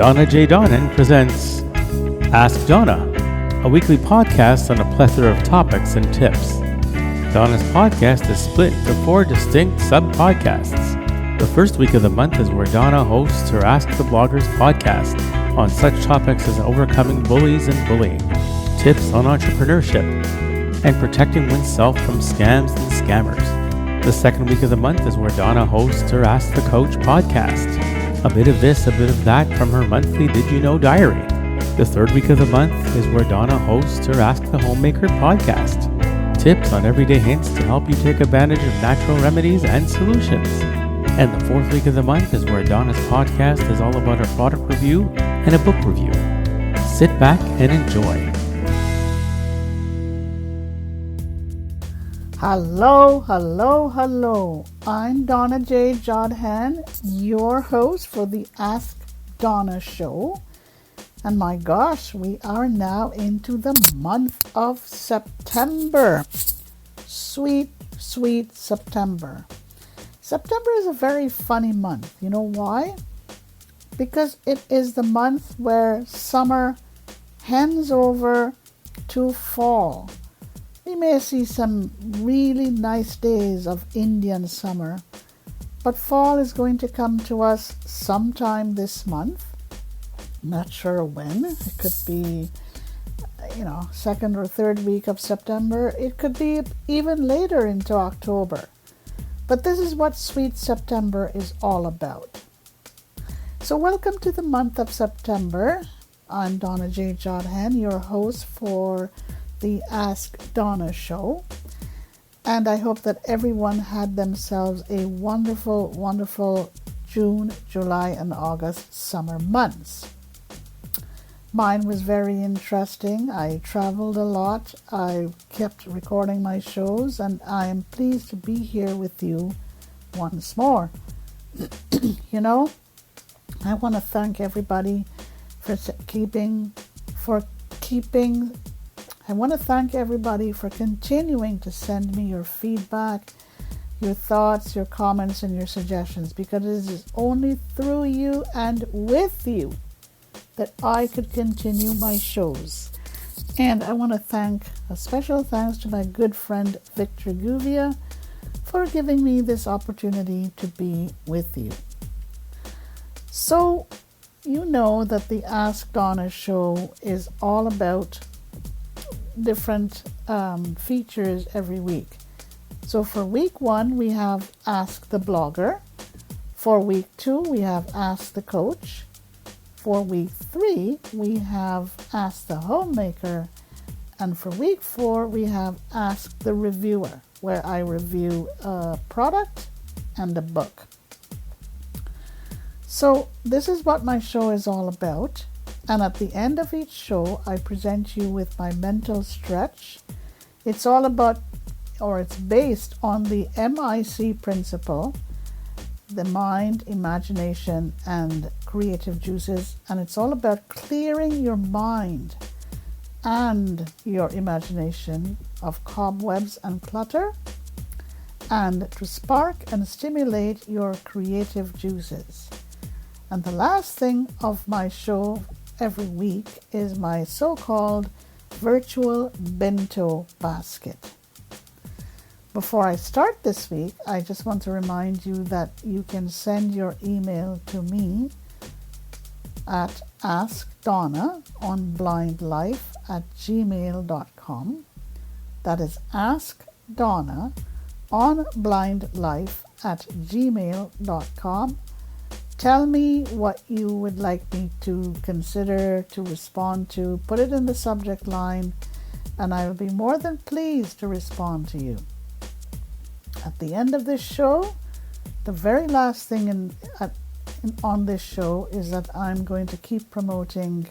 Donna J. Donnan presents Ask Donna, a weekly podcast on a plethora of topics and tips. Donna's podcast is split into 4 distinct sub-podcasts. The first week of the month is where Donna hosts her Ask the Bloggers podcast on such topics as overcoming bullies and bullying, tips on entrepreneurship, and protecting oneself from scams and scammers. The second week of the month is where Donna hosts her Ask the Coach podcast. A bit of this, a bit of that from her monthly Did You Know diary. The third week of the month is where Donna hosts her Ask the Homemaker podcast. Tips on everyday hints to help you take advantage of natural remedies and solutions. And the fourth week of the month is where Donna's podcast is all about her product review and a book review. Sit back and enjoy. Hello. I'm Donna J. Jodhan, your host for the Ask Donna show. And my gosh, we are now into the month of September. Sweet September. September is a very funny month. You know why? Because it is the month where summer hands over to fall. We may see some really nice days of Indian summer, but fall is going to come to us sometime this month. Not sure when. It could be, second or third week of September. It could be even later into October. But this is what Sweet September is all about. So welcome to the month of September. I'm Donna J. Jodhan, your host for the Ask Donna show. And I hope that everyone had themselves a wonderful June, July, and August summer months. Mine was very interesting. I traveled a lot. I kept recording my shows, and I am pleased to be here with you once more. I want to thank everybody for continuing to send me your feedback, your thoughts, your comments, and your suggestions, because it is only through you and with you that I could continue my shows. And I want to thank a special thanks to my good friend Victor Guvia for giving me this opportunity to be with you. So, you know that the Ask Donna show is all about different features every week. So for week 1, we have Ask the Blogger. For week 2, we have Ask the Coach. For week 3, we have Ask the Homemaker. And for week 4, we have Ask the Reviewer, where I review a product and a book. So this is what my show is all about. And at the end of each show, I present you with my mental stretch. It's based on the MIC principle, the mind, imagination, and creative juices. And it's all about clearing your mind and your imagination of cobwebs and clutter, and to spark and stimulate your creative juices. And the last thing of my show every week is my so-called virtual Binto basket. Before I start this week, I just want to remind you that you can send your email to me at askdonna@blindlife@gmail.com. That is askdonna@blindlife@gmail.com. Tell me what you would like me to consider, to respond to. Put it in the subject line, and I will be more than pleased to respond to you. At the end of this show, the very last thing on this show is that I'm going to keep promoting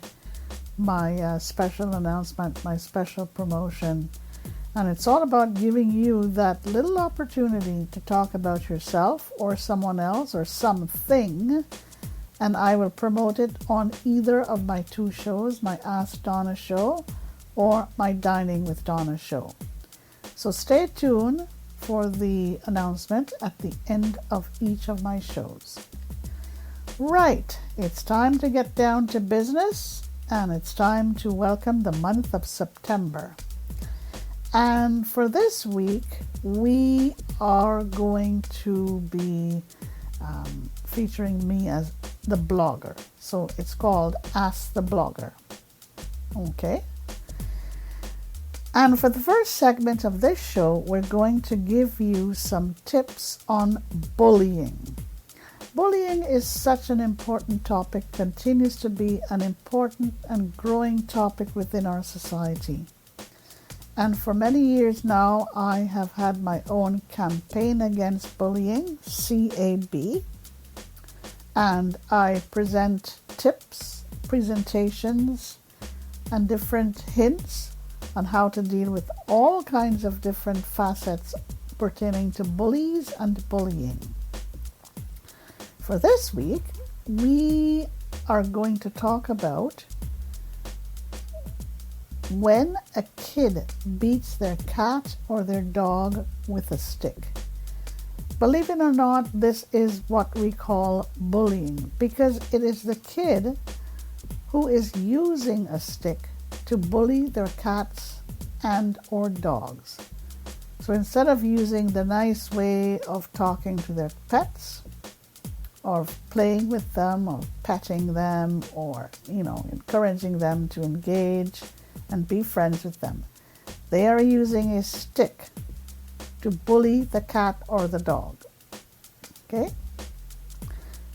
my special announcement, my special promotion. And it's all about giving you that little opportunity to talk about yourself or someone else or something. And I will promote it on either of my 2 shows, my Ask Donna show or my Dining with Donna show. So stay tuned for the announcement at the end of each of my shows. Right, it's time to get down to business, and it's time to welcome the month of September. And for this week, we are going to be featuring me as the blogger. So it's called Ask the Blogger. Okay? And for the first segment of this show, we're going to give you some tips on bullying. Bullying is such an important topic, continues to be an important and growing topic within our society. And for many years now, I have had my own campaign against bullying, CAB, and I present tips, presentations, and different hints on how to deal with all kinds of different facets pertaining to bullies and bullying. For this week, we are going to talk about when a kid beats their cat or their dog with a stick. Believe it or not, this is what we call bullying, because it is the kid who is using a stick to bully their cats and or dogs. So instead of using the nice way of talking to their pets, or playing with them, or petting them, or encouraging them to engage and be friends with them, they are using a stick to bully the cat or the dog. Okay?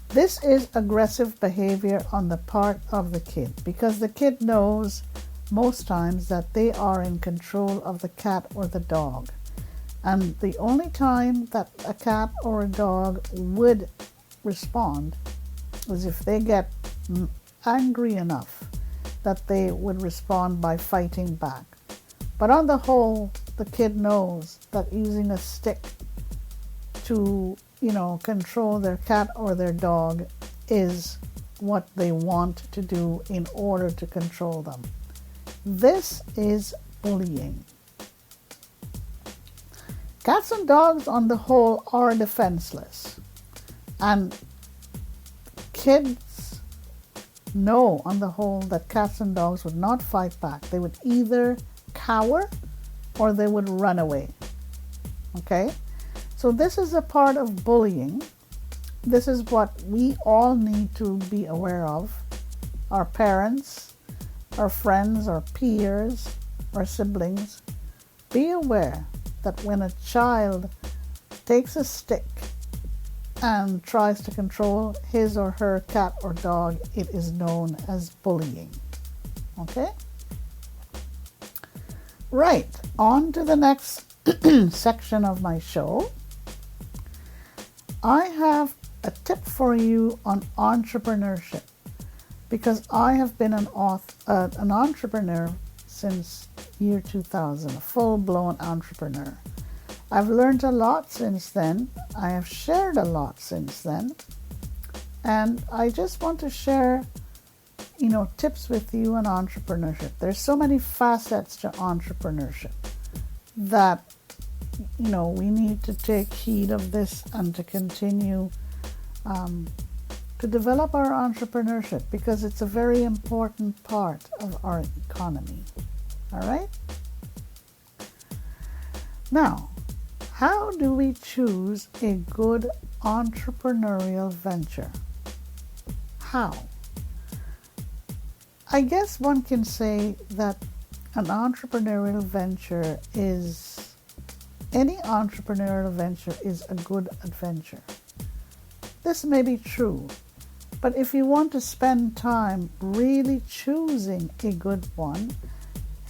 This is aggressive behavior on the part of the kid, because the kid knows most times that they are in control of the cat or the dog. And the only time that a cat or a dog would respond is if they get angry enough that they would respond by fighting back. But on the whole, the kid knows that using a stick to, control their cat or their dog is what they want to do in order to control them. This is bullying. Cats and dogs on the whole are defenseless. And kids know on the whole that cats and dogs would not fight back. They would either cower or they would run away. Okay? So this is a part of bullying. This is what we all need to be aware of. Our parents, our friends, our peers, our siblings. Be aware that when a child takes a stick and tries to control his or her cat or dog, it is known as bullying. Okay? Right, on to the next section of my show. I have a tip for you on entrepreneurship, because I have been an entrepreneur since year 2000, a full-blown entrepreneur. I've learned a lot since then. I have shared a lot since then. And I just want to share, tips with you on entrepreneurship. There's so many facets to entrepreneurship that, we need to take heed of this and to continue to develop our entrepreneurship, because it's a very important part of our economy. All right? Now, how do we choose a good entrepreneurial venture? How? I guess one can say that an entrepreneurial venture is, any entrepreneurial venture is a good adventure. This may be true, but if you want to spend time really choosing a good one,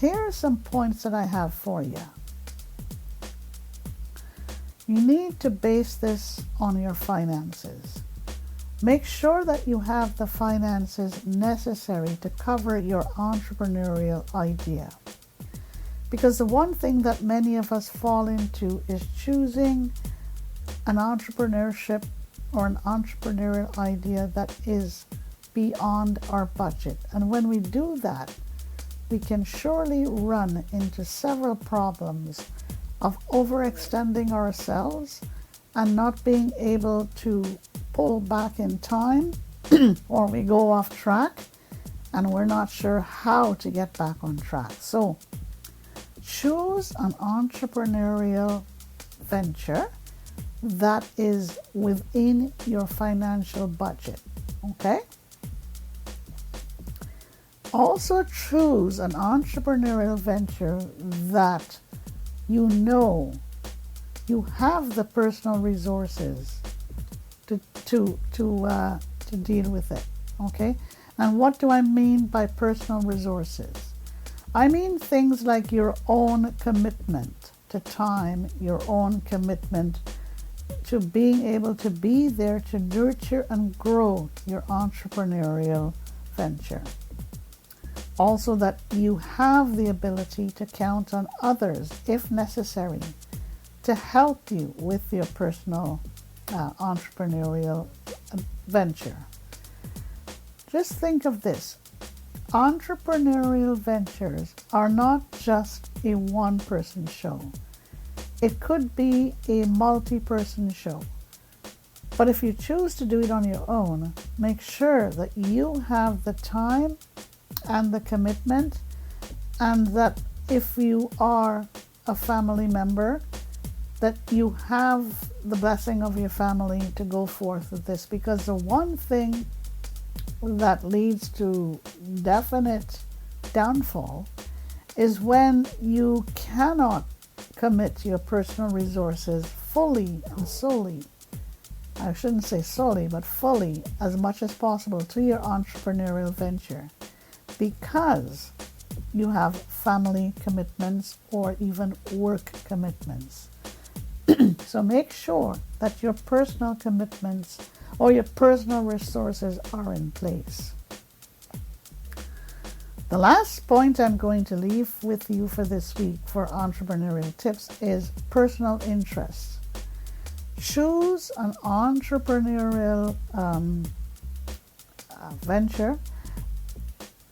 here are some points that I have for you. You need to base this on your finances. Make sure that you have the finances necessary to cover your entrepreneurial idea. Because the one thing that many of us fall into is choosing an entrepreneurship or an entrepreneurial idea that is beyond our budget. And when we do that, we can surely run into several problems of overextending ourselves and not being able to pull back in time or we go off track and we're not sure how to get back on track. So choose an entrepreneurial venture that is within your financial budget, okay? Also choose an entrepreneurial venture that you know you have the personal resources to deal with it, okay? And what do I mean by personal resources? I mean things like your own commitment to time, your own commitment to being able to be there to nurture and grow your entrepreneurial venture. Also, that you have the ability to count on others, if necessary, to help you with your personal entrepreneurial venture. Just think of this. Entrepreneurial ventures are not just a one-person show. It could be a multi-person show. But if you choose to do it on your own, make sure that you have the time and the commitment, and that if you are a family member, that you have the blessing of your family to go forth with this. Because the one thing that leads to definite downfall is when you cannot commit your personal resources fully and solely, I shouldn't say solely, but fully, as much as possible to your entrepreneurial venture, because you have family commitments or even work commitments. So make sure that your personal commitments or your personal resources are in place. The last point I'm going to leave with you for this week for entrepreneurial tips is personal interests. Choose an entrepreneurial venture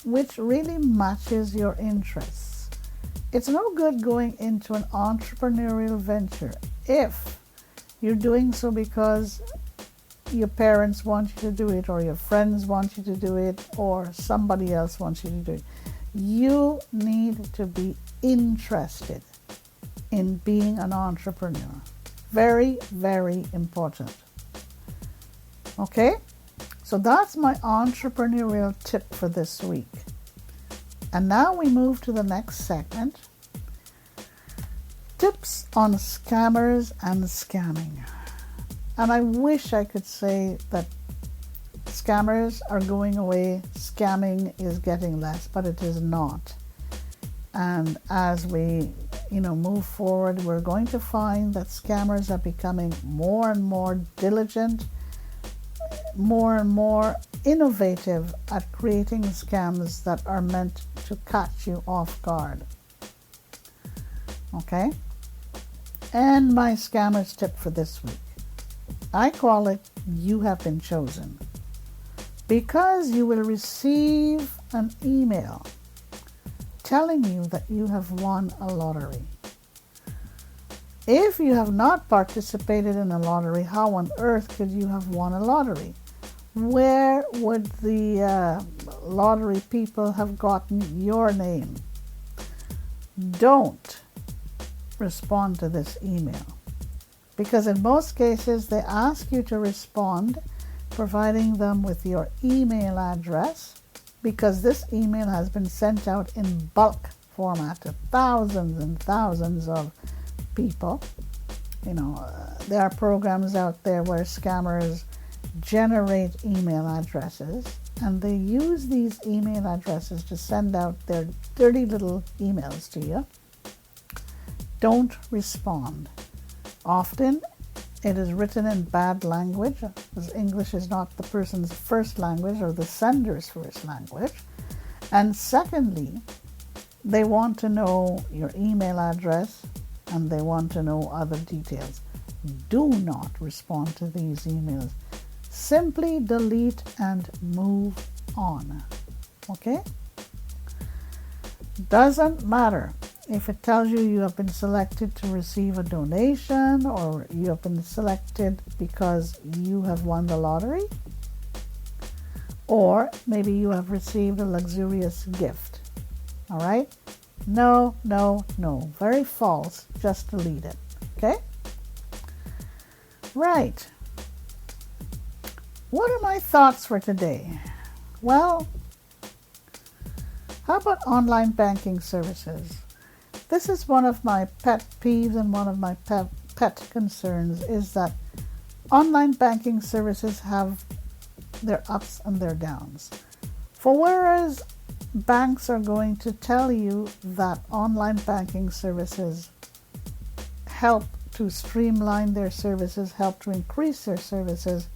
which really matches your interests. It's no good going into an entrepreneurial venture if you're doing so because your parents want you to do it, or your friends want you to do it, or somebody else wants you to do it. You need to be interested in being an entrepreneur. Very, very important. Okay? So that's my entrepreneurial tip for this week. And now we move to the next segment. Tips on scammers and scamming. And I wish I could say that scammers are going away, scamming is getting less, but it is not. And as we move forward, we're going to find that scammers are becoming more and more diligent, more and more innovative at creating scams that are meant to catch you off guard. Okay? And my scammers tip for this week, I call it You Have Been Chosen, because you will receive an email telling you that you have won a lottery. If you have not participated in a lottery, how on earth could you have won a lottery? Where would the lottery people have gotten your name? Don't respond to this email, because in most cases they ask you to respond providing them with your email address, because this email has been sent out in bulk format to thousands and thousands of people. There are programs out there where scammers generate email addresses, and they use these email addresses to send out their dirty little emails to you. Don't respond. Often it is written in bad language, because English is not the person's first language or the sender's first language. And secondly, they want to know your email address and they want to know other details. Do not respond to these emails. Simply delete and move on. Okay? Doesn't matter if it tells you you have been selected to receive a donation, or you have been selected because you have won the lottery. or maybe you have received a luxurious gift. All right? No, no, no. Very false. Just delete it. Okay? Right. What are my thoughts for today? Well, how about online banking services? This is one of my pet peeves and one of my pet concerns is that online banking services have their ups and their downs. For whereas banks are going to tell you that online banking services help to streamline their services, help to increase their services,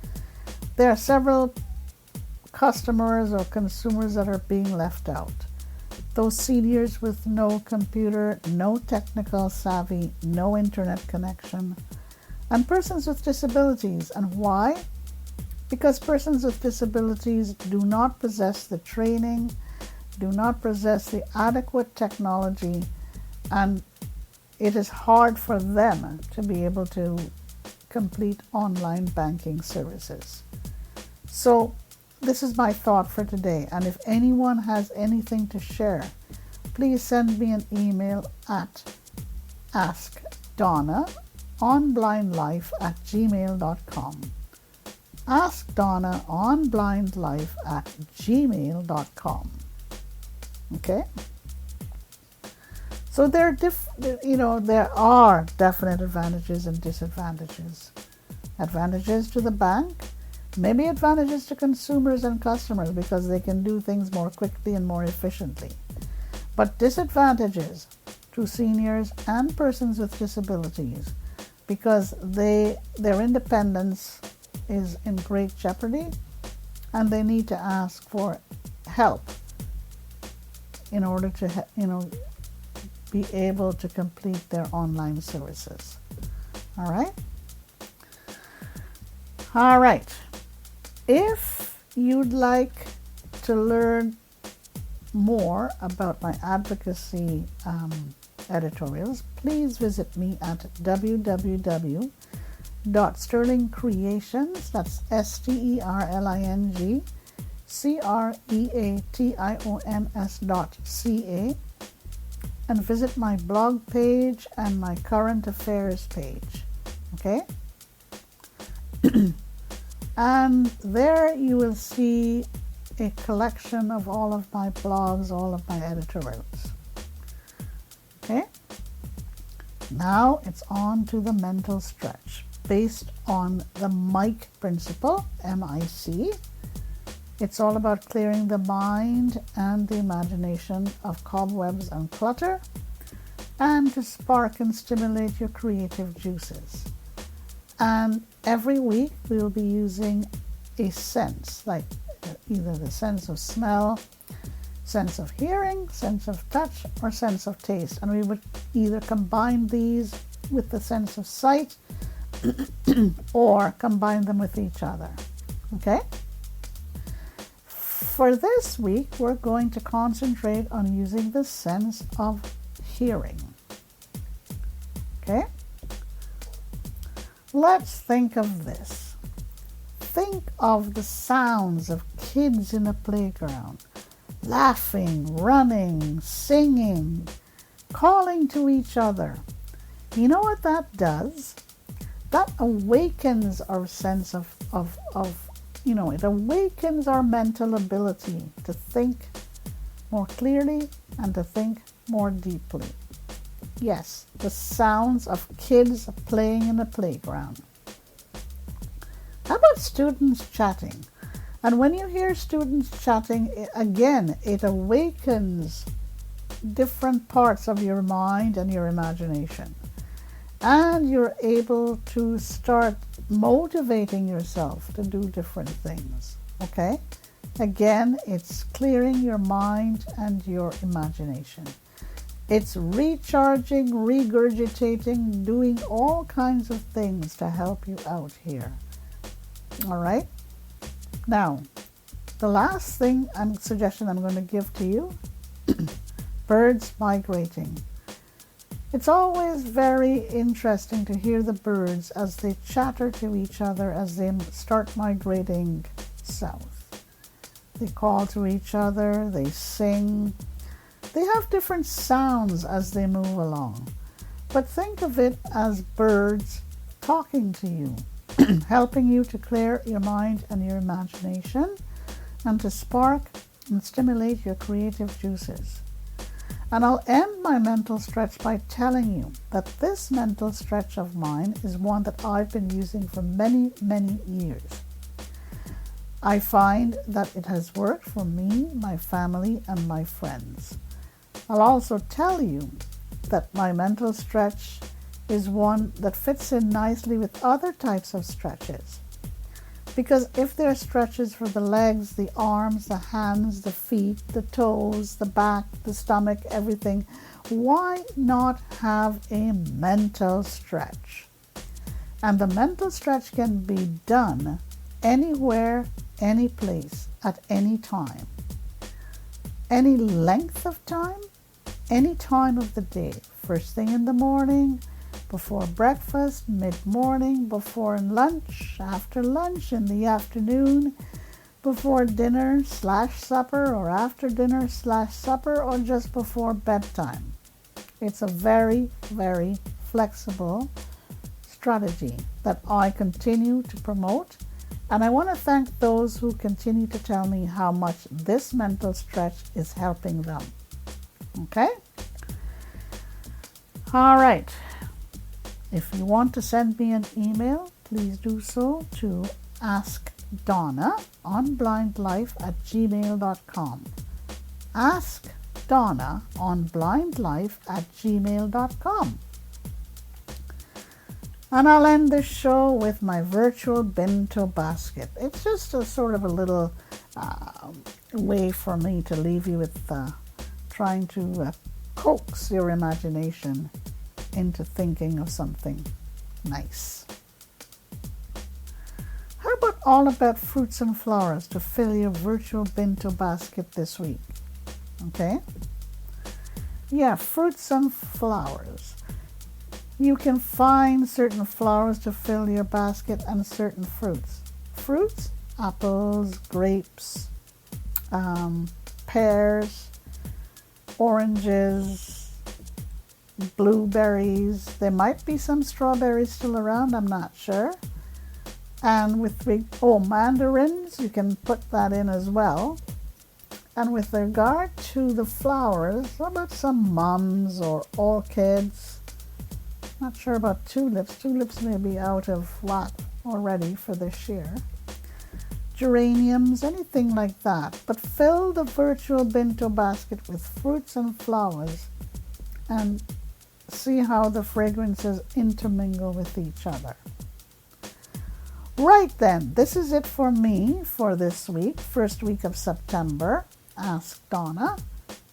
there are several customers or consumers that are being left out. Those seniors with no computer, no technical savvy, no internet connection, and persons with disabilities. And why? Because persons with disabilities do not possess the training, do not possess the adequate technology, and it is hard for them to be able to complete online banking services. So this is my thought for today, and if anyone has anything to share, please send me an email at askdonnaonblindlife@gmail.com. askdonnaonblindlife@gmail.com. Okay? So there are definite advantages and disadvantages. Advantages to the bank, maybe advantages to consumers and customers because they can do things more quickly and more efficiently. But disadvantages to seniors and persons with disabilities because their independence is in great jeopardy and they need to ask for help in order to be able to complete their online services. All right. If you'd like to learn more about my advocacy editorials, please visit me at www.sterlingcreations, that's STERLINGCREATIONS.ca, and visit my blog page and my current affairs page. Okay? And there you will see a collection of all of my blogs, all of my editorials. Okay? Now it's on to the mental stretch based on the MIC principle, M-I-C. It's all about clearing the mind and the imagination of cobwebs and clutter and to spark and stimulate your creative juices. And every week we will be using a sense, like either the sense of smell, sense of hearing, sense of touch, or sense of taste. And we would either combine these with the sense of sight or combine them with each other. Okay? For this week, we're going to concentrate on using the sense of hearing. Okay? Let's think of this. Think of the sounds of kids in a playground, laughing, running, singing, calling to each other. You know what that does? That awakens our sense of it awakens our mental ability to think more clearly and to think more deeply. Yes, the sounds of kids playing in a playground. How about students chatting? And when you hear students chatting, it awakens different parts of your mind and your imagination. And you're able to start motivating yourself to do different things. Okay? Again, it's clearing your mind and your imagination. It's recharging, regurgitating, doing all kinds of things to help you out here. All right? Now, the last suggestion I'm going to give to you, birds migrating. It's always very interesting to hear the birds as they chatter to each other as they start migrating south. They call to each other, they sing. They have different sounds as they move along. But think of it as birds talking to you, helping you to clear your mind and your imagination and to spark and stimulate your creative juices. And I'll end my mental stretch by telling you that this mental stretch of mine is one that I've been using for many, many years. I find that it has worked for me, my family, and my friends. I'll also tell you that my mental stretch is one that fits in nicely with other types of stretches. Because if there are stretches for the legs, the arms, the hands, the feet, the toes, the back, the stomach, everything, why not have a mental stretch? And the mental stretch can be done anywhere, any place, at any time. Any length of time, any time of the day. First thing in the morning, before breakfast, mid-morning, before lunch, after lunch, in the afternoon, before dinner/supper, or after dinner/supper, or just before bedtime. It's a very, very flexible strategy that I continue to promote, and I want to thank those who continue to tell me how much this mental stretch is helping them. Okay? All right. If you want to send me an email, please do so to askdonnaonblindlife@gmail.com. askdonnaonblindlife@gmail.com. And I'll end this show with my virtual Binto basket. It's just a sort of a little way for me to leave you with trying to coax your imagination into thinking of something nice. How about fruits and flowers to fill your virtual Binto basket this week? Okay? Yeah, fruits and flowers. You can find certain flowers to fill your basket and certain fruits. Fruits, apples, grapes, pears, oranges, blueberries. There might be some strawberries still around, I'm not sure. And mandarins, you can put that in as well. And with regard to the flowers, how about some mums or orchids? Not sure about tulips. Tulips may be out of whack already for this year. Geraniums, anything like that. But fill the virtual Binto basket with fruits and flowers and see how the fragrances intermingle with each other. Right then, this is it for me for this week, first week of September. Ask Donna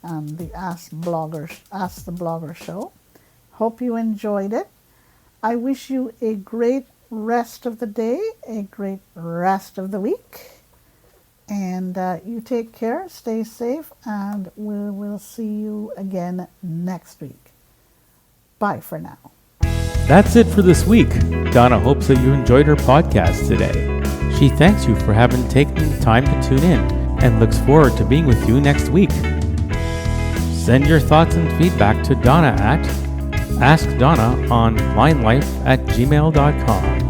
and the Ask the Blogger show. Hope you enjoyed it. I wish you a great rest of the day, a great rest of the week. And you take care, stay safe, and we will see you again next week. Bye for now. That's it for this week. Donna hopes that you enjoyed her podcast today. She thanks you for having taken the time to tune in and looks forward to being with you next week. Send your thoughts and feedback to Donna at askdonnaonblindlife@gmail.com.